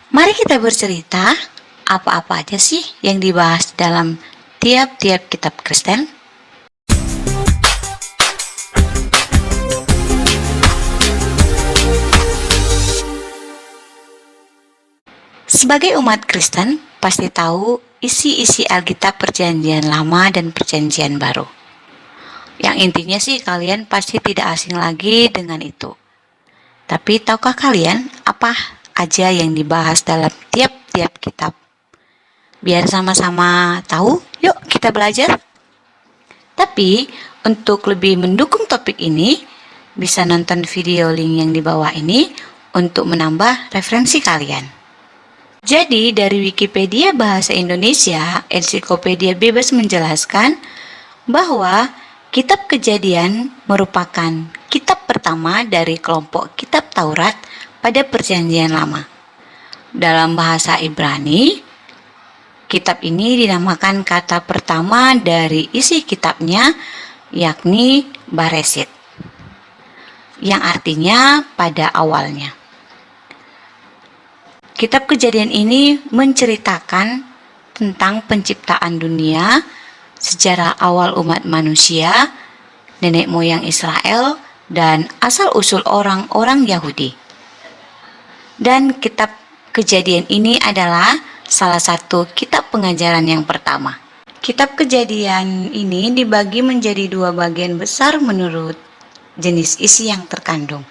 Mari kita bercerita, apa-apa aja sih yang dibahas dalam tiap-tiap kitab Kristen? Sebagai umat Kristen, pasti tahu isi-isi Alkitab Perjanjian Lama dan Perjanjian Baru. Yang intinya sih kalian pasti tidak asing lagi dengan itu. Tapi tahukah kalian apa aja yang dibahas dalam tiap-tiap kitab? Biar sama-sama tahu, yuk kita belajar. Tapi untuk lebih mendukung topik ini, bisa nonton video link yang di bawah ini untuk menambah referensi kalian. Jadi dari Wikipedia Bahasa Indonesia, Ensiklopedia Bebas menjelaskan bahwa Kitab Kejadian merupakan kitab pertama dari kelompok kitab Taurat pada Perjanjian Lama. Dalam bahasa Ibrani, kitab ini dinamakan kata pertama dari isi kitabnya, yakni Baresit, yang artinya pada awalnya. Kitab Kejadian ini menceritakan tentang penciptaan dunia, sejarah awal umat manusia, nenek moyang Israel, dan asal-usul orang-orang Yahudi. Dan kitab Kejadian ini adalah salah satu kitab pengajaran yang pertama. Kitab Kejadian ini dibagi menjadi dua bagian besar menurut jenis isi yang terkandung.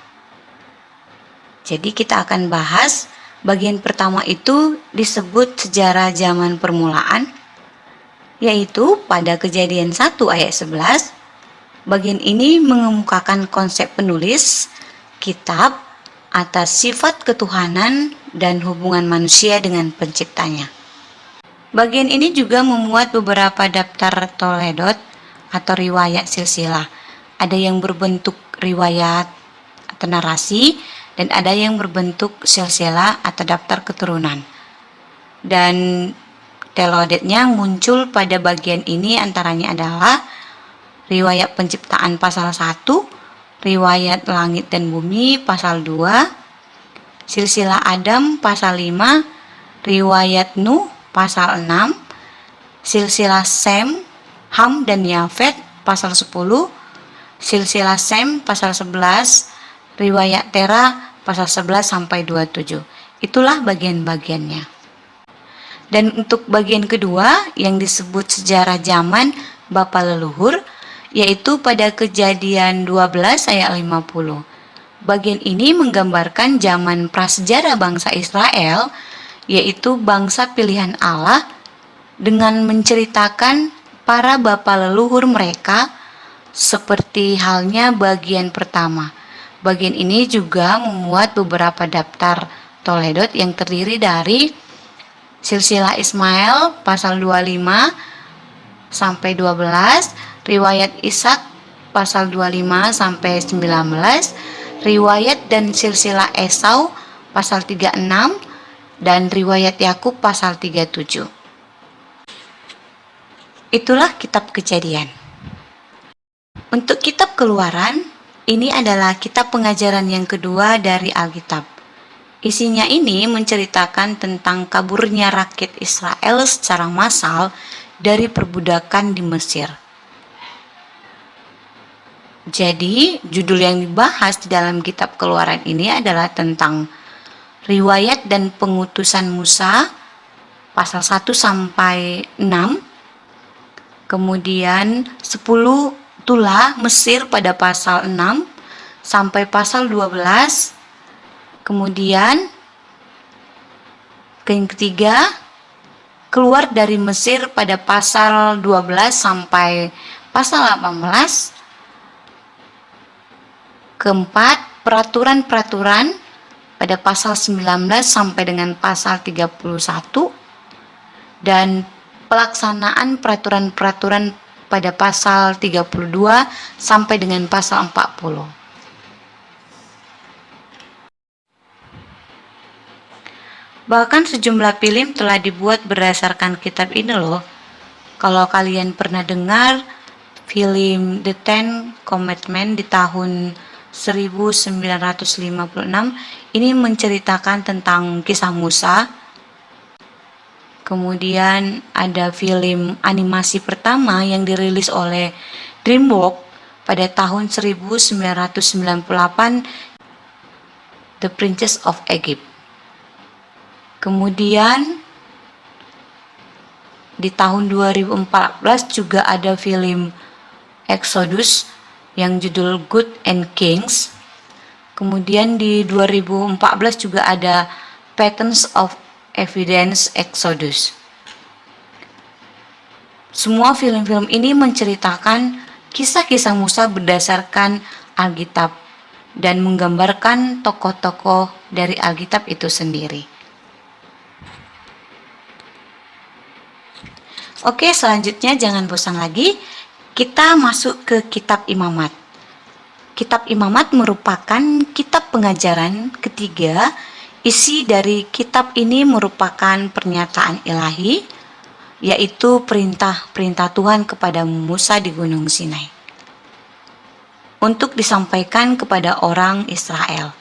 Jadi kita akan bahas bagian pertama itu disebut sejarah zaman permulaan, yaitu pada Kejadian 1 ayat 11. Bagian ini mengemukakan konsep penulis kitab atas sifat ketuhanan dan hubungan manusia dengan penciptanya. Bagian ini juga memuat beberapa daftar toledot atau riwayat silsilah. Ada yang berbentuk riwayat atau narasi, dan ada yang berbentuk silsilah atau daftar keturunan. Dan telodetnya muncul pada bagian ini antaranya adalah riwayat penciptaan pasal 1, riwayat langit dan bumi pasal 2, silsilah Adam pasal 5, riwayat Nuh pasal 6, silsilah Sem, Ham dan Yafet pasal 10, silsilah Sem pasal 11, riwayat Tera pasal 11 sampai 27. Itulah bagian-bagiannya. Dan untuk bagian kedua yang disebut sejarah zaman bapa leluhur, yaitu pada Kejadian 12 ayat 50. Bagian ini menggambarkan zaman prasejarah bangsa Israel, yaitu bangsa pilihan Allah, dengan menceritakan para bapa leluhur mereka seperti halnya bagian pertama. Bagian ini juga memuat beberapa daftar toledot yang terdiri dari silsilah Ismail pasal 25 sampai 12, riwayat Ishak pasal 25 sampai 19, riwayat dan silsilah Esau pasal 36, dan riwayat Yakub pasal 37. Itulah kitab Kejadian. Untuk kitab Keluaran, ini adalah kitab pengajaran yang kedua dari Alkitab. Isinya ini menceritakan tentang kaburnya rakyat Israel secara massal dari perbudakan di Mesir. Jadi, judul yang dibahas di dalam kitab Keluaran ini adalah tentang riwayat dan pengutusan Musa pasal 1 sampai 6. Kemudian 10 tulah Mesir pada pasal 6 sampai pasal 12. Kemudian yang ketiga, keluar dari Mesir pada pasal 12 sampai pasal 18. Keempat, peraturan-peraturan pada pasal 19 sampai dengan pasal 31, dan pelaksanaan peraturan-peraturan pada pasal 32 sampai dengan pasal 40. Bahkan sejumlah film telah dibuat berdasarkan kitab ini loh. Kalau kalian pernah dengar film The Ten Commandments di tahun 1956 ini menceritakan tentang kisah Musa. Kemudian ada film animasi pertama yang dirilis oleh DreamWorks pada tahun 1998, The Princess of Egypt. Kemudian di tahun 2014 juga ada film Exodus yang judul Good and Kings. Kemudian di 2014 juga ada Patterns of Evidence Exodus. Semua film-film ini menceritakan kisah-kisah Musa berdasarkan Alkitab dan menggambarkan tokoh-tokoh dari Alkitab itu sendiri. Oke, selanjutnya jangan bosan lagi. Kita masuk ke Kitab Imamat. Kitab Imamat merupakan kitab pengajaran ketiga. Isi dari kitab ini merupakan pernyataan ilahi, yaitu perintah-perintah Tuhan kepada Musa di Gunung Sinai untuk disampaikan kepada orang Israel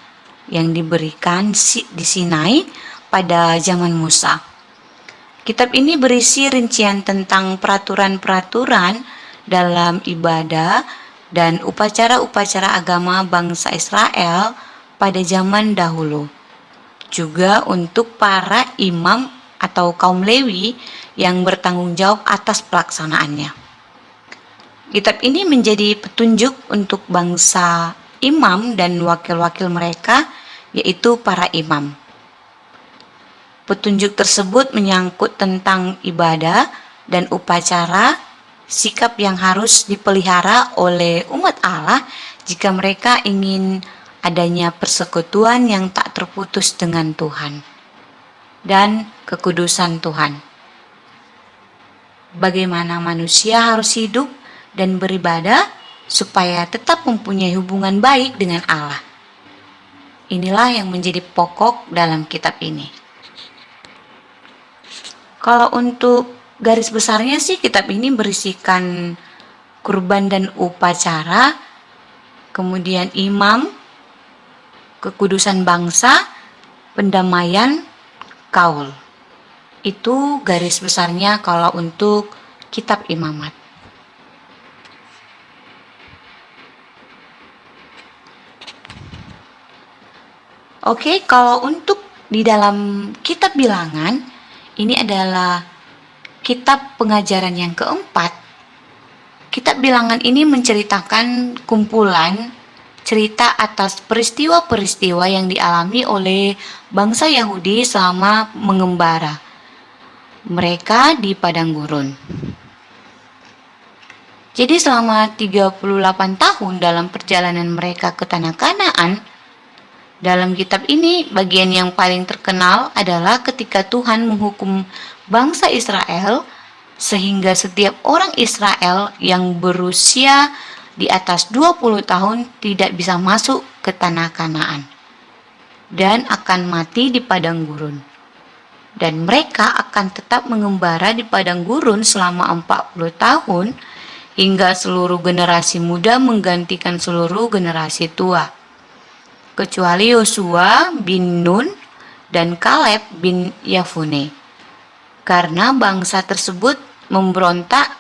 yang diberikan di Sinai pada zaman Musa. Kitab ini berisi rincian tentang peraturan-peraturan dalam ibadah dan upacara-upacara agama bangsa Israel pada zaman dahulu. Juga untuk para imam atau kaum Lewi yang bertanggung jawab atas pelaksanaannya. Kitab ini menjadi petunjuk untuk bangsa imam dan wakil-wakil mereka, yaitu para imam. Petunjuk tersebut menyangkut tentang ibadah dan upacara, sikap yang harus dipelihara oleh umat Allah jika mereka ingin adanya persekutuan yang tak terputus dengan Tuhan dan kekudusan Tuhan. Bagaimana manusia harus hidup dan beribadah supaya tetap mempunyai hubungan baik dengan Allah. Inilah yang menjadi pokok dalam kitab ini. Kalau untuk garis besarnya sih, kitab ini berisikan kurban dan upacara, kemudian imam, kekudusan bangsa, pendamaian, kaul. Itu garis besarnya kalau untuk kitab Imamat. Oke, kalau untuk di dalam kitab Bilangan, ini adalah kitab pengajaran yang keempat. Kitab Bilangan ini menceritakan kumpulan cerita atas peristiwa-peristiwa yang dialami oleh bangsa Yahudi selama mengembara mereka di padang gurun. Jadi selama 38 tahun dalam perjalanan mereka ke tanah Kanaan, dalam kitab ini bagian yang paling terkenal adalah ketika Tuhan menghukum bangsa Israel sehingga setiap orang Israel yang berusia di atas 20 tahun tidak bisa masuk ke tanah Kanaan dan akan mati di padang gurun. Dan mereka akan tetap mengembara di padang gurun selama 40 tahun hingga seluruh generasi muda menggantikan seluruh generasi tua. Kecuali Yosua bin Nun dan Kaleb bin Yefune. Karena bangsa tersebut memberontak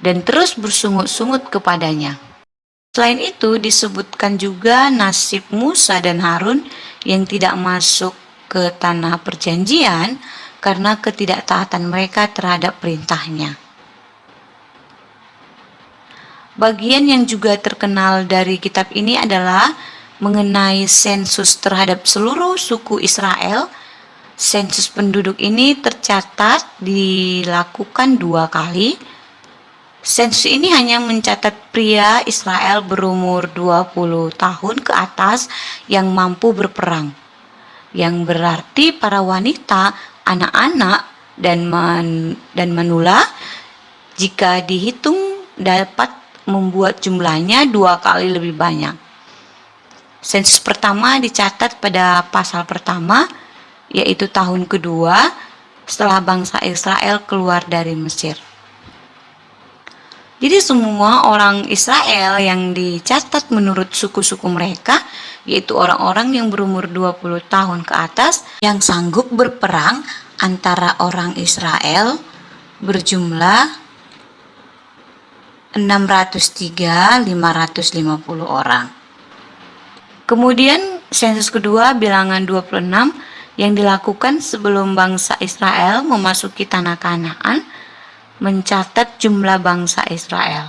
dan terus bersungut-sungut kepadanya. Selain itu disebutkan juga nasib Musa dan Harun yang tidak masuk ke tanah perjanjian karena ketidaktaatan mereka terhadap perintahnya. Bagian yang juga terkenal dari kitab ini adalah mengenai sensus terhadap seluruh suku Israel. Sensus penduduk ini tercatat dilakukan 2 kali. Sensus ini hanya mencatat pria Israel berumur 20 tahun ke atas yang mampu berperang, yang berarti para wanita, anak-anak, dan manula jika dihitung dapat membuat jumlahnya 2 kali lebih banyak. Sensus pertama dicatat pada pasal pertama, yaitu tahun kedua setelah bangsa Israel keluar dari Mesir. Jadi semua orang Israel yang dicatat menurut suku-suku mereka, yaitu orang-orang yang berumur 20 tahun ke atas yang sanggup berperang antara orang Israel, berjumlah 603.550 orang. Kemudian sensus kedua bilangan 26 yang dilakukan sebelum bangsa Israel memasuki tanah Kanaan mencatat jumlah bangsa Israel.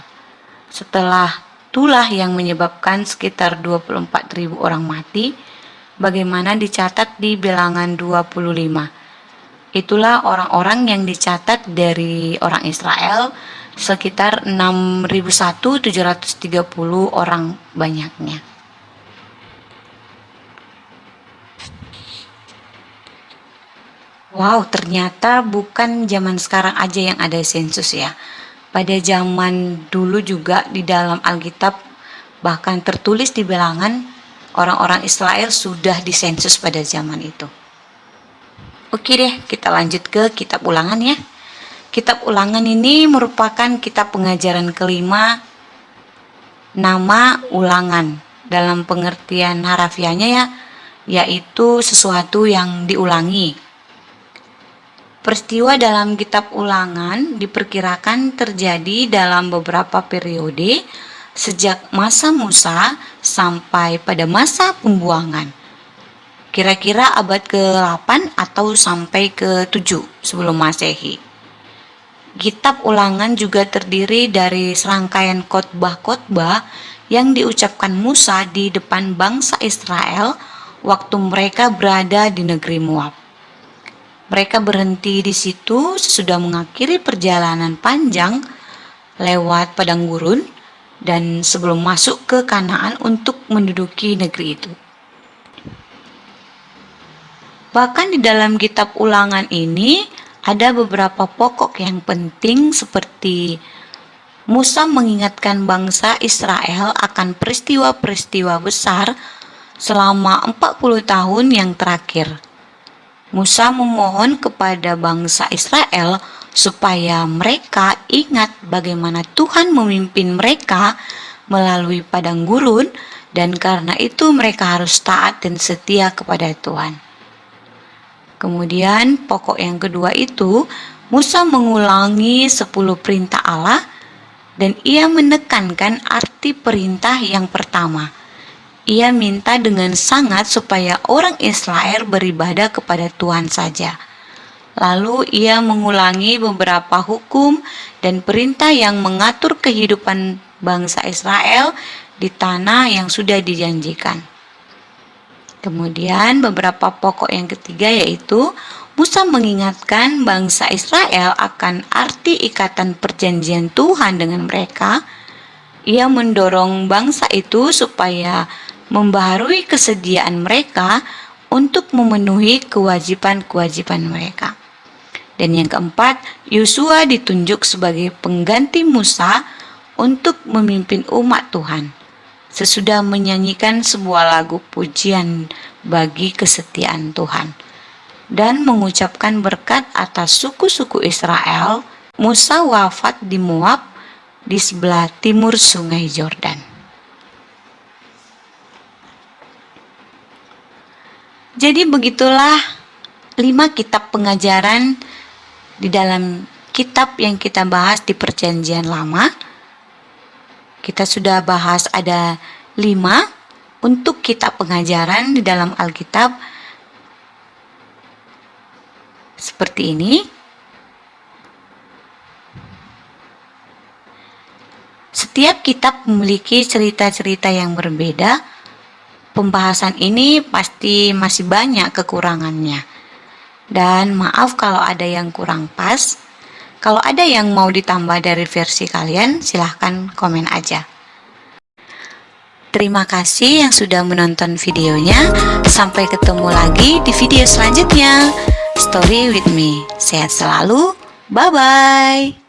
Setelah itulah yang menyebabkan sekitar 24.000 orang mati, bagaimana dicatat di bilangan 25. Itulah orang-orang yang dicatat dari orang Israel, sekitar 6.730 orang banyaknya. Wow, ternyata bukan zaman sekarang aja yang ada sensus ya. Pada zaman dulu juga di dalam Alkitab bahkan tertulis di bilangan orang-orang Israel sudah disensus pada zaman itu. Oke deh, kita lanjut ke kitab Ulangan ya. Kitab Ulangan ini merupakan kitab pengajaran kelima. Nama ulangan dalam pengertian harafiahnya ya, yaitu sesuatu yang diulangi. Peristiwa dalam kitab Ulangan diperkirakan terjadi dalam beberapa periode sejak masa Musa sampai pada masa pembuangan. Kira-kira abad ke-8 atau sampai ke-7 sebelum Masehi. Kitab Ulangan juga terdiri dari serangkaian khotbah-khotbah yang diucapkan Musa di depan bangsa Israel waktu mereka berada di negeri Moab. Mereka berhenti di situ sesudah mengakhiri perjalanan panjang lewat padang gurun dan sebelum masuk ke Kanaan untuk menduduki negeri itu. Bahkan di dalam kitab Ulangan ini ada beberapa pokok yang penting seperti Musa mengingatkan bangsa Israel akan peristiwa-peristiwa besar selama 40 tahun yang terakhir. Musa memohon kepada bangsa Israel supaya mereka ingat bagaimana Tuhan memimpin mereka melalui padang gurun dan karena itu mereka harus taat dan setia kepada Tuhan. Kemudian pokok yang kedua itu Musa mengulangi 10 perintah Allah dan ia menekankan arti perintah yang pertama. Ia minta dengan sangat supaya orang Israel beribadah kepada Tuhan saja. Lalu ia mengulangi beberapa hukum dan perintah yang mengatur kehidupan bangsa Israel di tanah yang sudah dijanjikan. Kemudian beberapa pokok yang ketiga yaitu Musa mengingatkan bangsa Israel akan arti ikatan perjanjian Tuhan dengan mereka. Ia mendorong bangsa itu supaya membaharui kesediaan mereka untuk memenuhi kewajiban-kewajiban mereka. Dan yang keempat, Yosua ditunjuk sebagai pengganti Musa untuk memimpin umat Tuhan, sesudah menyanyikan sebuah lagu pujian bagi kesetiaan Tuhan dan mengucapkan berkat atas suku-suku Israel. Musa wafat di Moab di sebelah timur sungai Yordan. Jadi begitulah 5 kitab pengajaran di dalam kitab yang kita bahas di Perjanjian Lama. Kita sudah bahas ada 5 untuk kitab pengajaran di dalam Alkitab seperti ini. Setiap kitab memiliki cerita-cerita yang berbeda. Pembahasan ini pasti masih banyak kekurangannya. Dan maaf kalau ada yang kurang pas. Kalau ada yang mau ditambah dari versi kalian, silahkan komen aja. Terima kasih yang sudah menonton videonya. Sampai ketemu lagi di video selanjutnya. Story with me. Sehat selalu. Bye-bye.